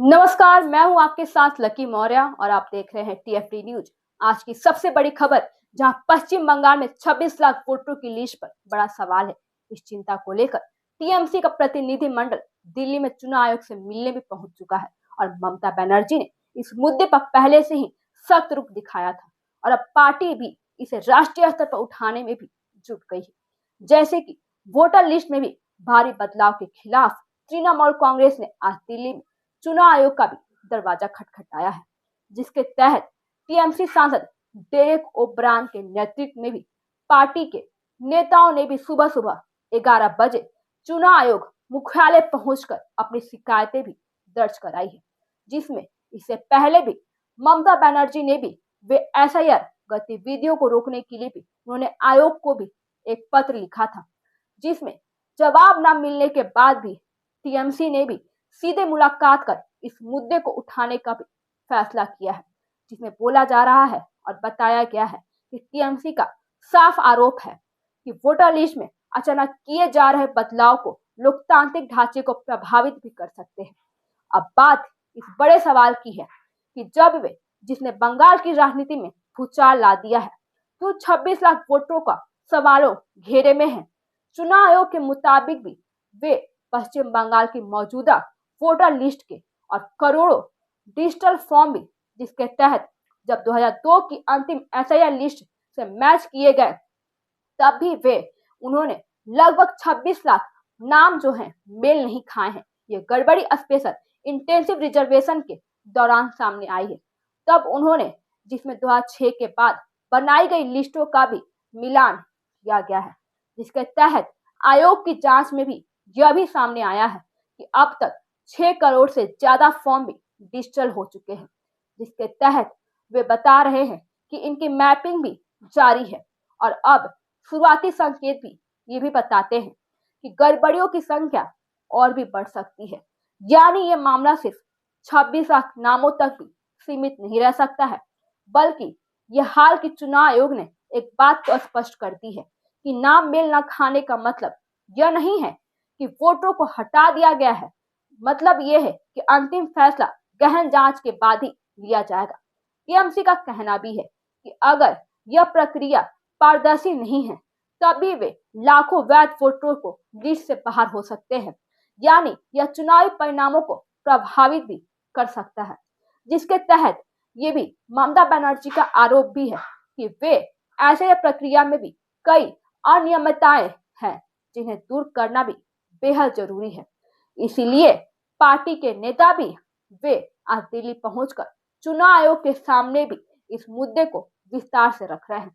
नमस्कार, मैं हूं आपके साथ लकी मौर्य और आप देख रहे हैं टीएफडी न्यूज। आज की सबसे बड़ी खबर, जहां पश्चिम बंगाल में 26 लाख वोटरों की लिस्ट पर बड़ा सवाल है। इस चिंता को लेकर टीएमसी का प्रतिनिधि मंडल दिल्ली में चुनाव आयोग से मिलने भी पहुंच चुका है और ममता बनर्जी ने इस मुद्दे पर पहले से ही सख्त रुख दिखाया था और अब पार्टी भी इसे राष्ट्रीय स्तर पर उठाने में भी जुट गई है। जैसे कि वोटर लिस्ट में भी भारी बदलाव के खिलाफ तृणमूल कांग्रेस ने आज दिल्ली में चुनाव आयोग का भी दरवाजा खटखटाया है, जिसके तहत टीएमसी सांसद डेरेक ओब्रायन के नेतृत्व में भी पार्टी के नेताओं ने भी सुबह सुबह 11 बजे चुनाव आयोग मुख्यालय पहुंचकर अपनी शिकायतें भी दर्ज कराई है, जिसमें इससे पहले भी ममता बनर्जी ने भी वे एसआईआर गतिविधियों को रोकने के लिए भी उन्होंने आयोग को भी एक पत्र लिखा था, जिसमें जवाब न मिलने के बाद भी टीएमसी ने भी सीधे मुलाकात कर इस मुद्दे को उठाने का भी फैसला किया है, जिसमें बोला जा रहा है और बताया गया है कि टीएमसी का साफ आरोप है कि वोटर लिस्ट में अचानक किए जा रहे बदलाव को लोकतांत्रिक ढांचे को प्रभावित भी कर सकते हैं। अब बात इस बड़े सवाल की है कि जब वे जिसने बंगाल की राजनीति में भूचाल ला दिया है, तो 26 लाख वोटरों का सवालों घेरे में है। चुनाव आयोग के मुताबिक भी वे पश्चिम बंगाल की मौजूदा वोटर लिस्ट के और करोड़ों डिजिटल फॉर्म भी, जिसके तहत जब 2002 की अंतिम एसआईआर लिस्ट से मैच किए गए, तब भी वे उन्होंने लगभग 26 लाख नाम जो हैं मेल नहीं खाए हैं। ये गड़बड़ी स्पेशल इंटेंसिव रिजर्वेशन के दौरान सामने आई है। तब उन्होंने जिसमें 2006 के बाद बनाई गई लिस्टों का भी मिलान किया गया है, जिसके तहत आयोग की जांच में भी यह भी सामने आया है कि अब तक 6 करोड़ से ज्यादा फॉर्म भी डिजिटल हो चुके हैं, जिसके तहत वे बता रहे हैं कि इनकी मैपिंग भी जारी है और अब शुरुआती संकेत भी ये भी बताते हैं कि गड़बड़ियों की संख्या और भी बढ़ सकती है। यानी ये मामला सिर्फ 26 लाख नामों तक भी सीमित नहीं रह सकता है, बल्कि यह हाल की चुनाव आयोग ने एक बात तो स्पष्ट कर दी है कि नाम मेल न खाने का मतलब यह नहीं है कि वोटरों को हटा दिया गया है। मतलब यह है कि अंतिम फैसला गहन जांच के बाद ही लिया जाएगा। टीएमसी का कहना भी है कि अगर यह प्रक्रिया पारदर्शी नहीं है, तभी वे लाखों वैध वोटरों को लिस्ट से बाहर हो सकते हैं। यानी यह चुनावी परिणामों को प्रभावित भी कर सकता है, जिसके तहत ये भी ममता बनर्जी का आरोप भी है कि वे ऐसे प्रक्रिया में भी कई अनियमितताएं हैं, जिन्हें दूर करना भी बेहद जरूरी है। इसीलिए पार्टी के नेता भी वे आज दिल्ली पहुंचकर चुनाव आयोग के सामने भी इस मुद्दे को विस्तार से रख रहे हैं,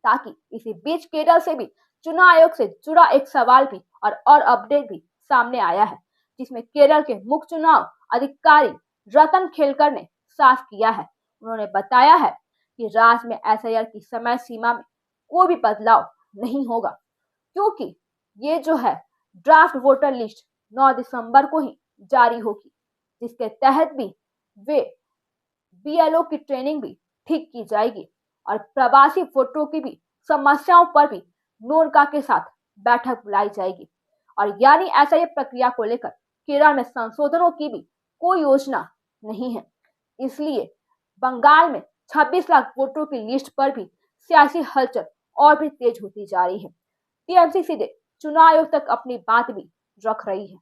ताकि इसी बीच केरल से भी चुनाव आयोग से जुड़ा एक सवाल भी और अपडेट भी सामने आया है, जिसमें केरल के मुख्य चुनाव अधिकारी रतन खेलकर ने साफ किया है। उन्होंने बताया है कि राज्य में एसआईआर की समय सीमा में कोई भी बदलाव नहीं होगा, क्योंकि ये जो है ड्राफ्ट वोटर लिस्ट 9 दिसंबर को ही जारी होगी, जिसके तहत भी वे बीएलओ की ट्रेनिंग भी ठीक की जाएगी और प्रवासी वोटरों की भी समस्याओं पर भी नोरका के साथ बैठक बुलाई जाएगी। और यानी ऐसा ये प्रक्रिया को लेकर केरल में संशोधनों की भी कोई योजना नहीं है। इसलिए बंगाल में 26 लाख वोटरों की लिस्ट पर भी सियासी हलचल और भी तेज होती जा रही है। टीएमसी सीधे चुनाव आयोग तक अपनी बात भी रख रही है,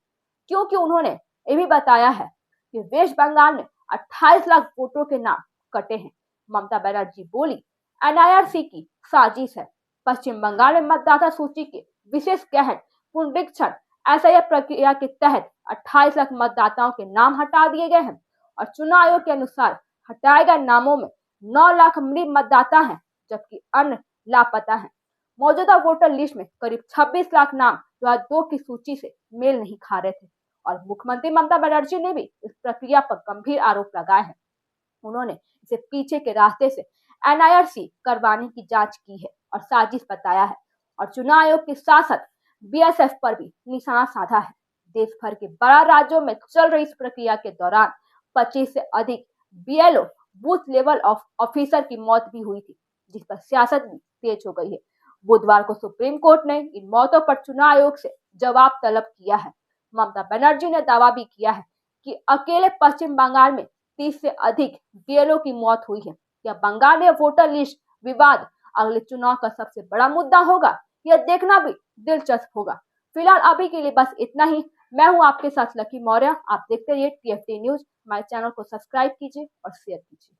क्योंकि उन्होंने ये भी बताया है कि वेस्ट बंगाल में 28 लाख वोटरों के नाम कटे हैं। ममता बनर्जी बोली, एनआरसी की साजिश है। पश्चिम बंगाल में मतदाता सूची के विशेष गहन पुनरीक्षण एसआईआर प्रक्रिया के तहत 28 लाख मतदाताओं के नाम हटा दिए गए हैं और चुनाव आयोग के अनुसार हटाए गए नामों में 9 लाख मृत मतदाता हैं, जबकि अन्य लापता हैं। मौजूदा वोटर लिस्ट में करीब 26 लाख नाम 2002 की सूची से मेल नहीं खा रहे थे और मुख्यमंत्री ममता बनर्जी ने भी इस प्रक्रिया पर गंभीर आरोप लगाए हैं। उन्होंने इसे पीछे के रास्ते से एनआरसी करवाने की जांच की है और साजिश बताया है और चुनाव आयोग के साथ साथ बीएसएफ पर भी निशाना साधा है। देश भर के बड़ा राज्यों में चल रही इस प्रक्रिया के दौरान 25 से अधिक बीएलओ बूथ लेवल ऑफिसर की मौत भी हुई थी, जिस पर सियासत भी तेज हो गई है। बुधवार को सुप्रीम कोर्ट ने इन मौतों पर चुनाव आयोग से जवाब तलब किया है। ममता बनर्जी ने दावा भी किया है कि अकेले पश्चिम बंगाल में 30 से अधिक बीएलओ की मौत हुई है। क्या बंगाल में वोटर लिस्ट विवाद अगले चुनाव का सबसे बड़ा मुद्दा होगा? यह देखना भी दिलचस्प होगा। फिलहाल अभी के लिए बस इतना ही। मैं हूं आपके साथ लकी मौर्य। आप देखते रहिए टीएफटी न्यूज। हमारे चैनल को सब्सक्राइब कीजिए और शेयर कीजिए।